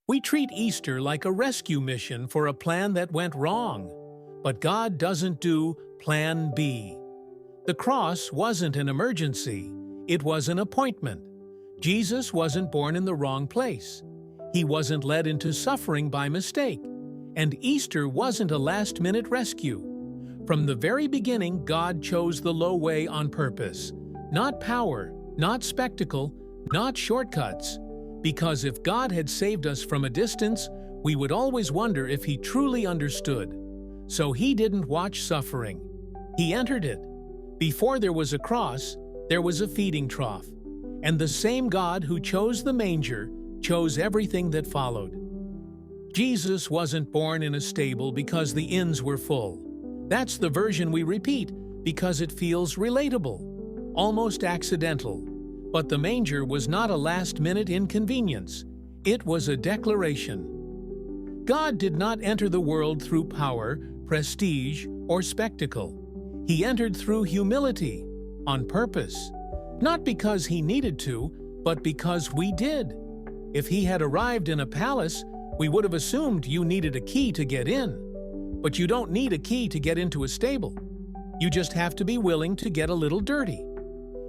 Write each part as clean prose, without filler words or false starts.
We treat Easter like a rescue mission for a plan that went wrong. But God doesn't do Plan B. The cross wasn't an emergency, it was an appointment. Jesus wasn't born in the wrong place. He wasn't led into suffering by mistake. And Easter wasn't a last-minute rescue. From the very beginning, God chose the low way on purpose. Not power, not spectacle, not shortcuts. Because if God had saved us from a distance, we would always wonder if He truly understood. So He didn't watch suffering. He entered it. Before there was a cross, there was a feeding trough. And the same God who chose the manger chose everything that followed. Jesus wasn't born in a stable because the inns were full. That's the version we repeat because it feels relatable, almost accidental. But the manger was not a last-minute inconvenience. It was a declaration. God did not enter the world through power, prestige, or spectacle. He entered through humility, on purpose. Not because He needed to, but because we did. If He had arrived in a palace, we would have assumed you needed a key to get in. But you don't need a key to get into a stable. You just have to be willing to get a little dirty.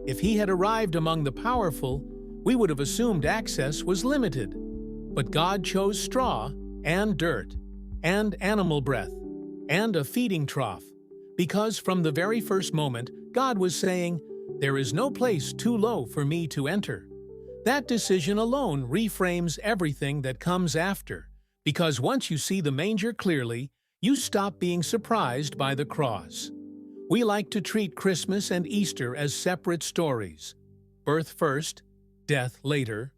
If He had arrived among the powerful, we would have assumed access was limited. But God chose straw and dirt and animal breath and a feeding trough, because from the very first moment, God was saying, "There is no place too low for me to enter." That decision alone reframes everything that comes after, because once you see the manger clearly, you stop being surprised by the cross. We like to treat Christmas and Easter as separate stories. Birth first, death later,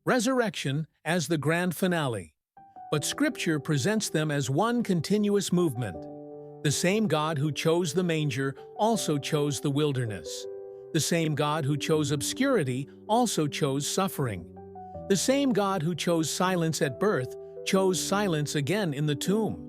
resurrection as the grand finale. But Scripture presents them as one continuous movement. The same God who chose the manger also chose the wilderness. The same God who chose obscurity also chose suffering. The same God who chose silence at birth chose silence again in the tomb.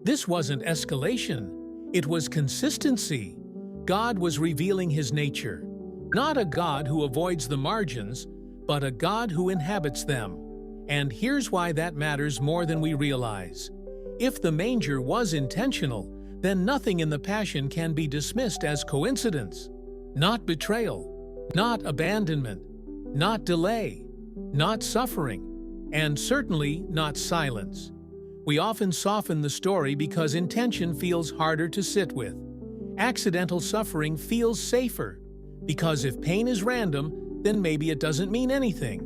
This wasn't escalation. It was consistency. God was revealing His nature. Not a God who avoids the margins, but a God who inhabits them. And here's why that matters more than we realize. If the manger was intentional, then nothing in the Passion can be dismissed as coincidence. Not betrayal, not abandonment, not delay, not suffering, and certainly not silence. We often soften the story because intention feels harder to sit with. Accidental suffering feels safer, because if pain is random, then maybe it doesn't mean anything.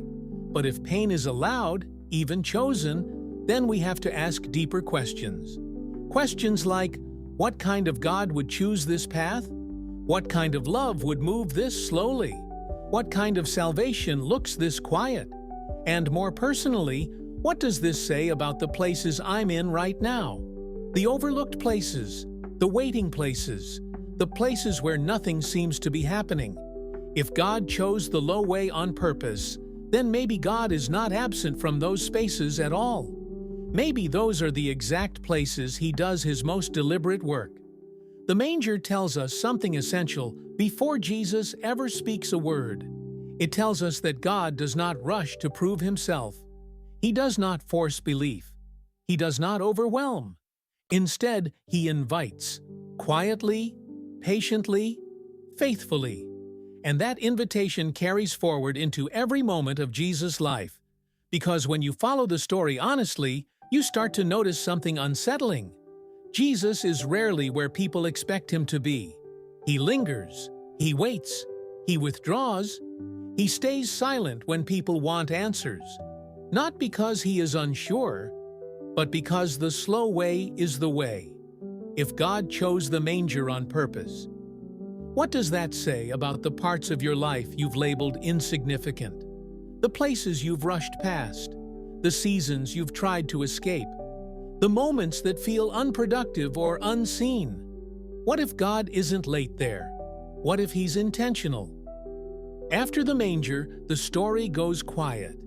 But if pain is allowed, even chosen, then we have to ask deeper questions. Questions like, what kind of God would choose this path? What kind of love would move this slowly? What kind of salvation looks this quiet? And more personally, what does this say about the places I'm in right now? The overlooked places, the waiting places, the places where nothing seems to be happening. If God chose the low way on purpose, then maybe God is not absent from those spaces at all. Maybe those are the exact places He does His most deliberate work. The manger tells us something essential before Jesus ever speaks a word. It tells us that God does not rush to prove Himself. He does not force belief. He does not overwhelm. Instead, He invites, quietly, patiently, faithfully. And that invitation carries forward into every moment of Jesus' life. Because when you follow the story honestly, you start to notice something unsettling. Jesus is rarely where people expect Him to be. He lingers, He waits, He withdraws, He stays silent when people want answers. Not because He is unsure, but because the slow way is the way. If God chose the manger on purpose, what does that say about the parts of your life you've labeled insignificant? The places you've rushed past, the seasons you've tried to escape, the moments that feel unproductive or unseen. What if God isn't late there? What if He's intentional? After the manger, the story goes quiet.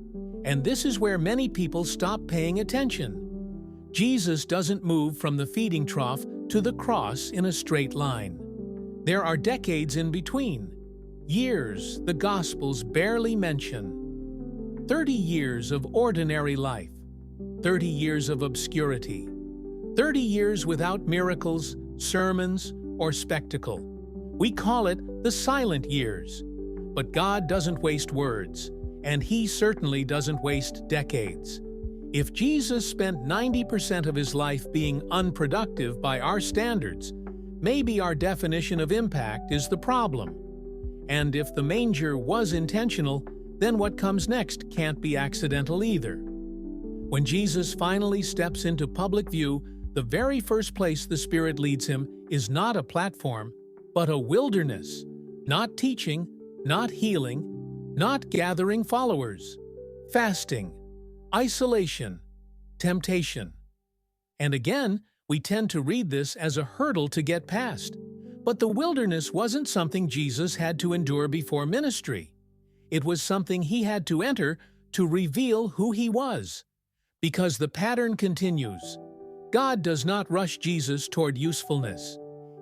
And this is where many people stop paying attention. Jesus doesn't move from the feeding trough to the cross in a straight line. There are decades in between, years the Gospels barely mention. 30 years of ordinary life, 30 years of obscurity. 30 years without miracles, sermons, or spectacle. We call it the silent years. But God doesn't waste words, and He certainly doesn't waste decades. If Jesus spent 90% of His life being unproductive by our standards, maybe our definition of impact is the problem. And if the manger was intentional, then what comes next can't be accidental either. When Jesus finally steps into public view, the very first place the Spirit leads Him is not a platform, but a wilderness. Not teaching, not healing, not gathering followers. Fasting, isolation, temptation. And again, we tend to read this as a hurdle to get past. But the wilderness wasn't something Jesus had to endure before ministry. It was something He had to enter to reveal who He was. Because the pattern continues. God does not rush Jesus toward usefulness.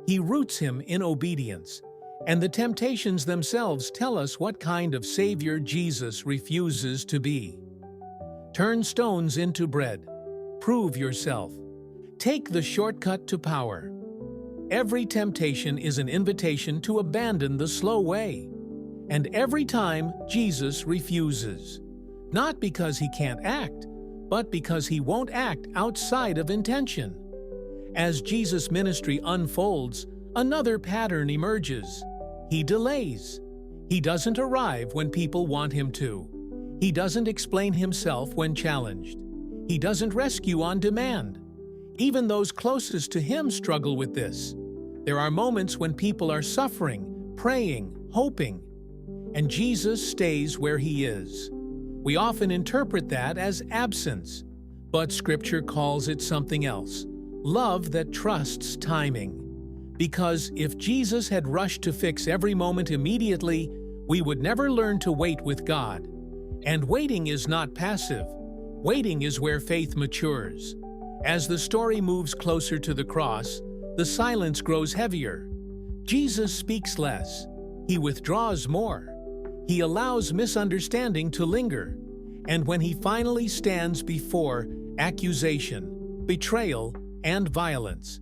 He roots Him in obedience. And the temptations themselves tell us what kind of Savior Jesus refuses to be. Turn stones into bread. Prove yourself. Take the shortcut to power. Every temptation is an invitation to abandon the slow way. And every time, Jesus refuses. Not because He can't act, but because He won't act outside of intention. As Jesus' ministry unfolds, another pattern emerges. He delays. He doesn't arrive when people want Him to. He doesn't explain Himself when challenged. He doesn't rescue on demand. Even those closest to Him struggle with this. There are moments when people are suffering, praying, hoping, and Jesus stays where He is. We often interpret that as absence, but Scripture calls it something else: love that trusts timing. Because if Jesus had rushed to fix every moment immediately, we would never learn to wait with God. And waiting is not passive. Waiting is where faith matures. As the story moves closer to the cross, the silence grows heavier. Jesus speaks less. He withdraws more. He allows misunderstanding to linger. And when He finally stands before accusation, betrayal, and violence,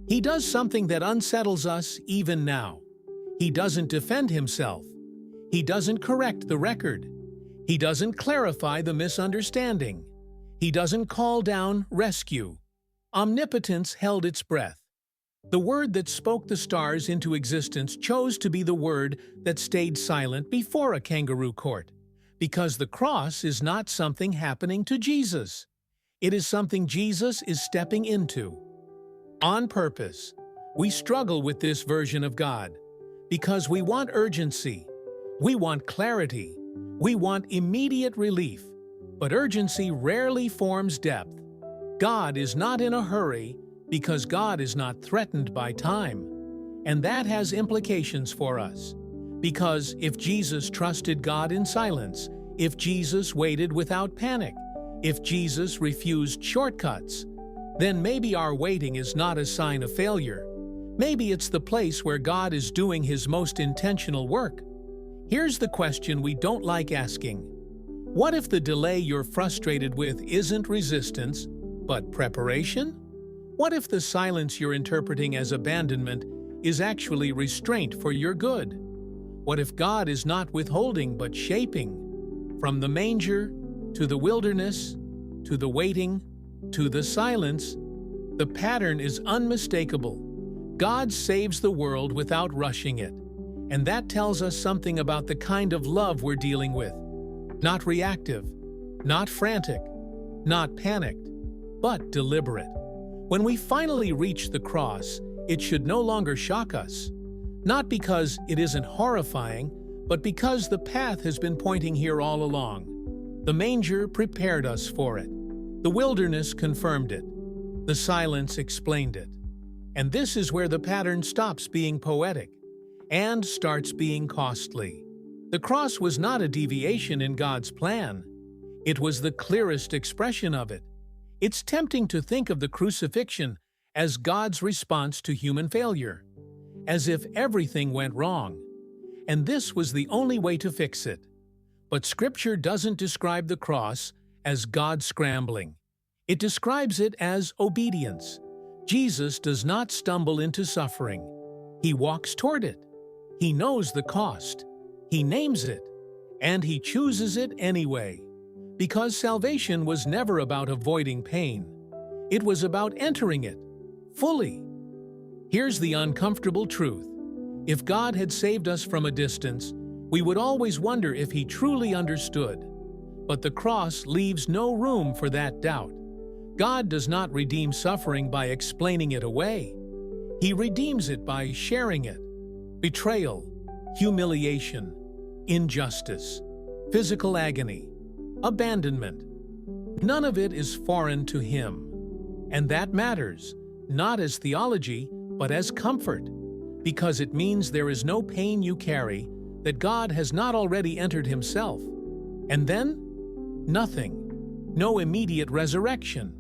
He does something that unsettles us even now. He doesn't defend Himself. He doesn't correct the record. He doesn't clarify the misunderstanding. He doesn't call down rescue. Omnipotence held its breath. The word that spoke the stars into existence chose to be the word that stayed silent before a kangaroo court, because the cross is not something happening to Jesus. It is something Jesus is stepping into. On purpose, we struggle with this version of God because we want urgency, we want clarity, we want immediate relief, but urgency rarely forms depth. God is not in a hurry because God is not threatened by time, and that has implications for us. Because if Jesus trusted God in silence, if Jesus waited without panic, if Jesus refused shortcuts, then maybe our waiting is not a sign of failure. Maybe it's the place where God is doing His most intentional work. Here's the question we don't like asking. What if the delay you're frustrated with isn't resistance, but preparation? What if the silence you're interpreting as abandonment is actually restraint for your good? What if God is not withholding but shaping? From the manger, to the wilderness, to the waiting, to the silence, the pattern is unmistakable. God saves the world without rushing it. And that tells us something about the kind of love we're dealing with. Not reactive, not frantic, not panicked, but deliberate. When we finally reach the cross, it should no longer shock us. Not because it isn't horrifying, but because the path has been pointing here all along. The manger prepared us for it. The wilderness confirmed it. The silence explained it. And this is where the pattern stops being poetic and starts being costly. The cross was not a deviation in God's plan. It was the clearest expression of it. It's tempting to think of the crucifixion as God's response to human failure, as if everything went wrong, and this was the only way to fix it. But Scripture doesn't describe the cross as God scrambling. It describes it as obedience. Jesus does not stumble into suffering. He walks toward it. He knows the cost. He names it. And he chooses it anyway. Because salvation was never about avoiding pain. It was about entering it, fully. Here's the uncomfortable truth. If God had saved us from a distance, we would always wonder if He truly understood. But the cross leaves no room for that doubt. God does not redeem suffering by explaining it away. He redeems it by sharing it. Betrayal, humiliation, injustice, physical agony, abandonment. None of it is foreign to Him. And that matters, not as theology, but as comfort, because it means there is no pain you carry that God has not already entered Himself. And then, nothing. No immediate resurrection.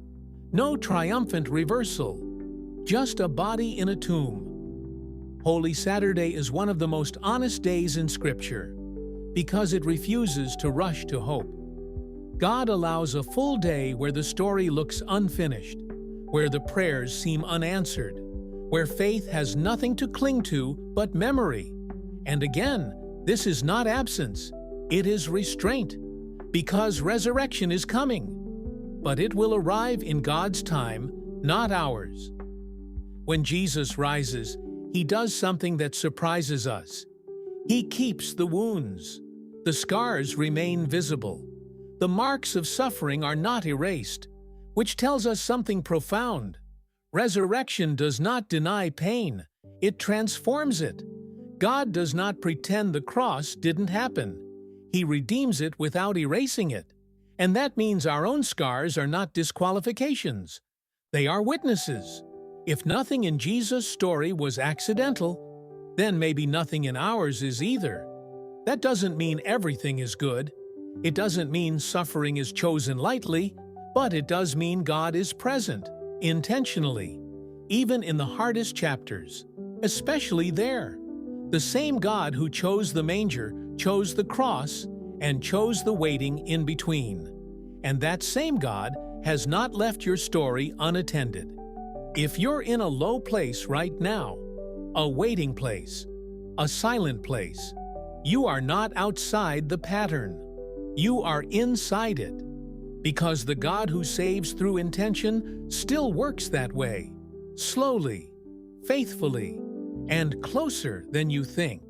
No triumphant reversal. Just a body in a tomb. Holy Saturday is one of the most honest days in Scripture, because it refuses to rush to hope. God allows a full day where the story looks unfinished, where the prayers seem unanswered, where faith has nothing to cling to but memory. And again, this is not absence, it is restraint, because resurrection is coming. But it will arrive in God's time, not ours. When Jesus rises, He does something that surprises us. He keeps the wounds. The scars remain visible. The marks of suffering are not erased, which tells us something profound. Resurrection does not deny pain, it transforms it. God does not pretend the cross didn't happen. He redeems it without erasing it. And that means our own scars are not disqualifications. They are witnesses. If nothing in Jesus' story was accidental, then maybe nothing in ours is either. That doesn't mean everything is good. It doesn't mean suffering is chosen lightly, but it does mean God is present, intentionally, even in the hardest chapters, especially there. The same God who chose the manger chose the cross and chose the waiting in between. And that same God has not left your story unattended. If you're in a low place right now, a waiting place, a silent place, you are not outside the pattern. You are inside it, because the God who saves through intention still works that way, slowly, faithfully, and closer than you think.